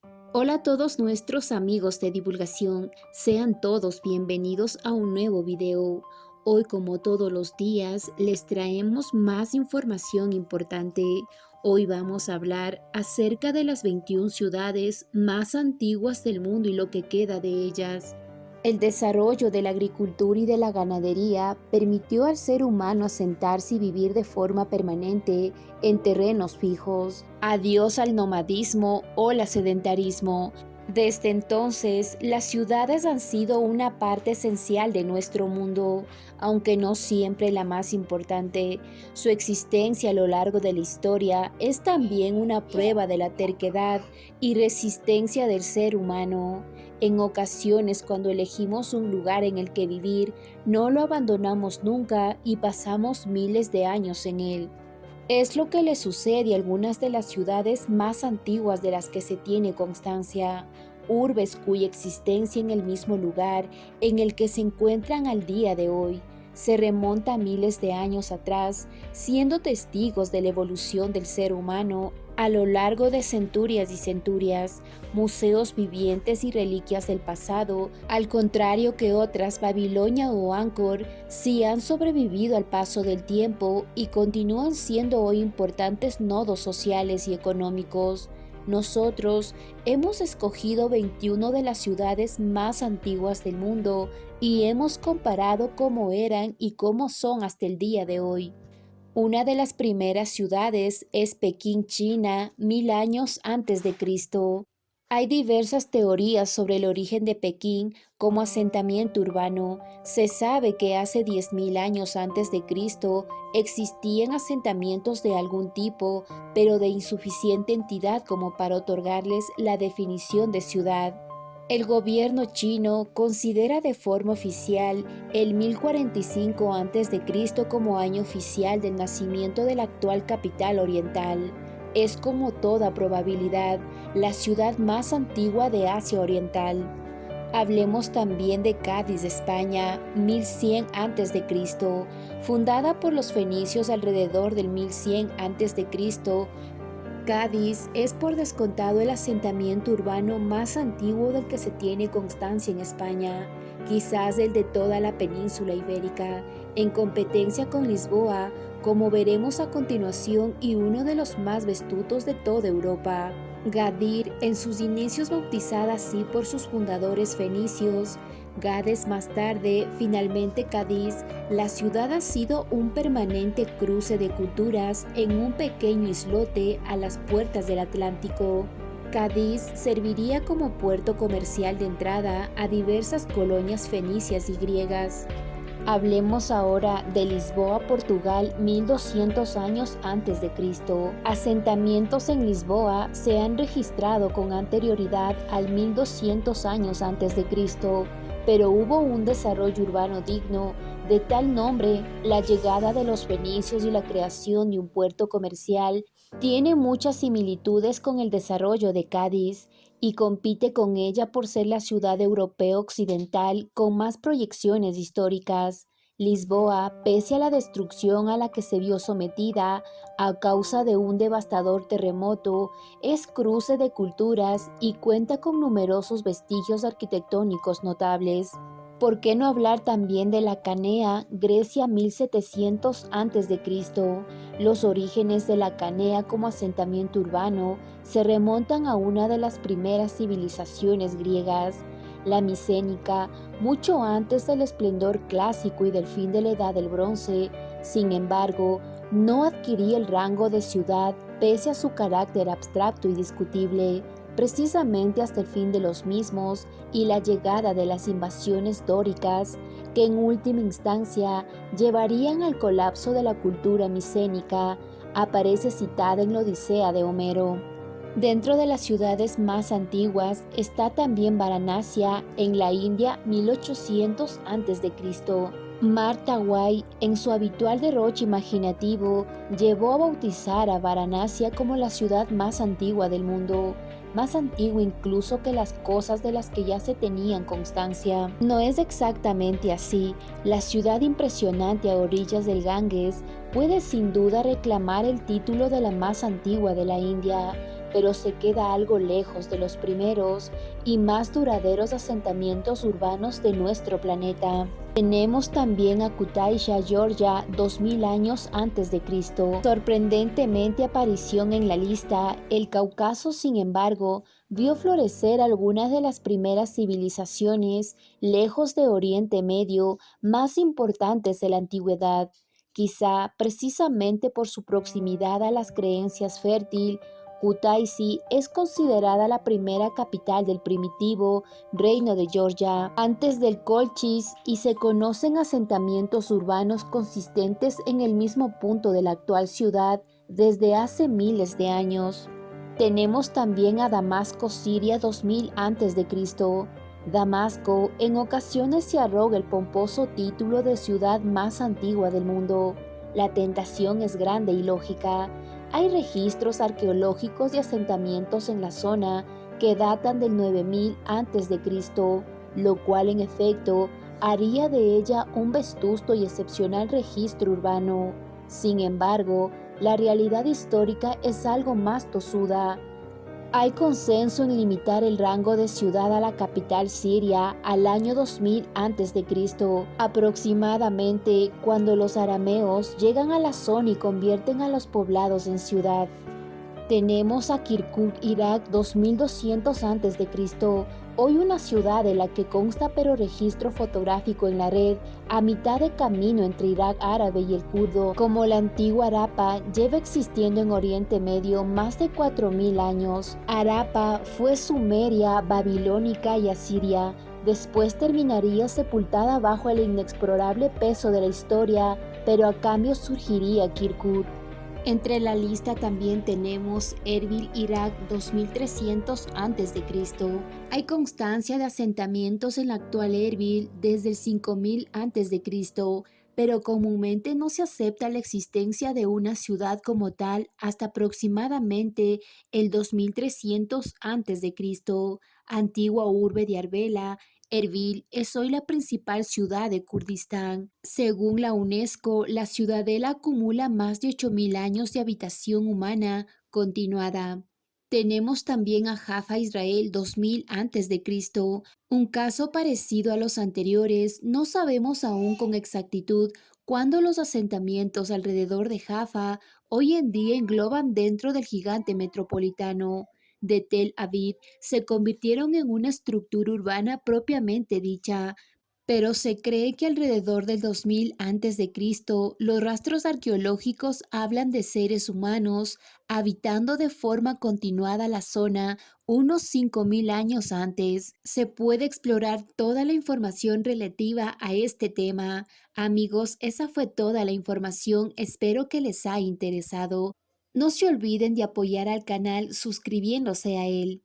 Hola a todos nuestros amigos de divulgación, sean todos bienvenidos a un nuevo video. Hoy, como todos los días, les traemos más información importante. Hoy vamos a hablar acerca de las 21 ciudades más antiguas del mundo y lo que queda de ellas. El desarrollo de la agricultura y de la ganadería permitió al ser humano asentarse y vivir de forma permanente en terrenos fijos. Adiós al nomadismo o al sedentarismo. Desde entonces, las ciudades han sido una parte esencial de nuestro mundo, aunque no siempre la más importante. Su existencia a lo largo de la historia es también una prueba de la terquedad y resistencia del ser humano. En ocasiones, cuando elegimos un lugar en el que vivir, no lo abandonamos nunca y pasamos miles de años en él. Es lo que le sucede a algunas de las ciudades más antiguas de las que se tiene constancia, urbes cuya existencia en el mismo lugar en el que se encuentran al día de hoy se remonta a miles de años atrás, siendo testigos de la evolución del ser humano a lo largo de centurias y centurias, museos vivientes y reliquias del pasado, al contrario que otras, Babilonia o Angkor, sí han sobrevivido al paso del tiempo y continúan siendo hoy importantes nodos sociales y económicos. Nosotros hemos escogido 21 de las ciudades más antiguas del mundo y hemos comparado cómo eran y cómo son hasta el día de hoy. Una de las primeras ciudades es Pekín, China, 1000 años antes de Cristo. Hay diversas teorías sobre el origen de Pekín como asentamiento urbano. Se sabe que hace 10.000 años antes de Cristo existían asentamientos de algún tipo, pero de insuficiente entidad como para otorgarles la definición de ciudad. El gobierno chino considera de forma oficial el 1045 a.C. como año oficial del nacimiento de la actual capital oriental. Es como toda probabilidad la ciudad más antigua de Asia Oriental. Hablemos también de Cádiz, España, 1100 a.C., fundada por los fenicios alrededor del 1100 a.C. Cádiz es por descontado el asentamiento urbano más antiguo del que se tiene constancia en España, quizás el de toda la península ibérica, en competencia con Lisboa, como veremos a continuación, y uno de los más vestutos de toda Europa. Gadir, en sus inicios bautizada así por sus fundadores fenicios, Gades más tarde, finalmente Cádiz, la ciudad ha sido un permanente cruce de culturas en un pequeño islote a las puertas del Atlántico. Cádiz serviría como puerto comercial de entrada a diversas colonias fenicias y griegas. Hablemos ahora de Lisboa, Portugal, 1200 años antes de Cristo. Asentamientos en Lisboa se han registrado con anterioridad al 1200 años antes de Cristo, pero hubo un desarrollo urbano digno de tal nombre. La llegada de los fenicios y la creación de un puerto comercial tiene muchas similitudes con el desarrollo de Cádiz y compite con ella por ser la ciudad europea occidental con más proyecciones históricas. Lisboa, pese a la destrucción a la que se vio sometida a causa de un devastador terremoto, es cruce de culturas y cuenta con numerosos vestigios arquitectónicos notables. ¿Por qué no hablar también de la Canea, Grecia, 1700 a.C.? Los orígenes de la Canea como asentamiento urbano se remontan a una de las primeras civilizaciones griegas, la micénica, mucho antes del esplendor clásico y del fin de la Edad del Bronce. Sin embargo, no adquiría el rango de ciudad pese a su carácter abstracto y discutible, precisamente hasta el fin de los mismos y la llegada de las invasiones dóricas, que en última instancia llevarían al colapso de la cultura micénica, aparece citada en la Odisea de Homero. Dentro de las ciudades más antiguas está también Varanasi, en la India, 1800 a.C. Martha White, en su habitual derroche imaginativo, llevó a bautizar a Varanasi como la ciudad más antigua del mundo, más antigua incluso que las cosas de las que ya se tenían constancia. No es exactamente así. La ciudad impresionante a orillas del Ganges puede sin duda reclamar el título de la más antigua de la India, pero se queda algo lejos de los primeros y más duraderos asentamientos urbanos de nuestro planeta. Tenemos también a Kutaisha, Georgia, 2000 años antes de Cristo. Sorprendentemente aparición en la lista, el Cáucaso, sin embargo, vio florecer algunas de las primeras civilizaciones, lejos de Oriente Medio, más importantes de la antigüedad, quizá precisamente por su proximidad a las creencias fértil. Kutaisi es considerada la primera capital del primitivo reino de Georgia antes del Colchis y se conocen asentamientos urbanos consistentes en el mismo punto de la actual ciudad desde hace miles de años. Tenemos también a Damasco, Siria, 2000 a.C. Damasco en ocasiones se arroga el pomposo título de ciudad más antigua del mundo. La tentación es grande y lógica. Hay registros arqueológicos de asentamientos en la zona que datan del 9000 a.C., lo cual en efecto haría de ella un vetusto y excepcional registro urbano. Sin embargo, la realidad histórica es algo más tosuda. Hay consenso en limitar el rango de ciudad a la capital siria al año 2000 a.C., aproximadamente cuando los arameos llegan a la zona y convierten a los poblados en ciudad. Tenemos a Kirkuk, Irak, 2200 a.C., hoy una ciudad de la que consta pero registro fotográfico en la red, a mitad de camino entre Irak árabe y el kurdo. Como la antigua Harappa, lleva existiendo en Oriente Medio más de 4000 años. Harappa fue sumeria, babilónica y asiria. Después terminaría sepultada bajo el inexplorable peso de la historia, pero a cambio surgiría Kirkuk. Entre la lista también tenemos Erbil, Irak, 2300 a.C. Hay constancia de asentamientos en la actual Erbil desde el 5000 a.C., pero comúnmente no se acepta la existencia de una ciudad como tal hasta aproximadamente el 2300 a.C. Antigua urbe de Arbela, Erbil es hoy la principal ciudad de Kurdistán. Según la UNESCO, la ciudadela acumula más de 8000 años de habitación humana continuada. Tenemos también a Jaffa, Israel, 2000 a.C., un caso parecido a los anteriores. No sabemos aún con exactitud cuándo los asentamientos alrededor de Jaffa hoy en día engloban dentro del gigante metropolitano de Tel Aviv se convirtieron en una estructura urbana propiamente dicha, pero se cree que alrededor del 2000 a.C., los rastros arqueológicos hablan de seres humanos habitando de forma continuada la zona unos 5000 años antes. Se puede explorar toda la información relativa a este tema. Amigos, esa fue toda la información. Espero que les haya interesado. No se olviden de apoyar al canal suscribiéndose a él.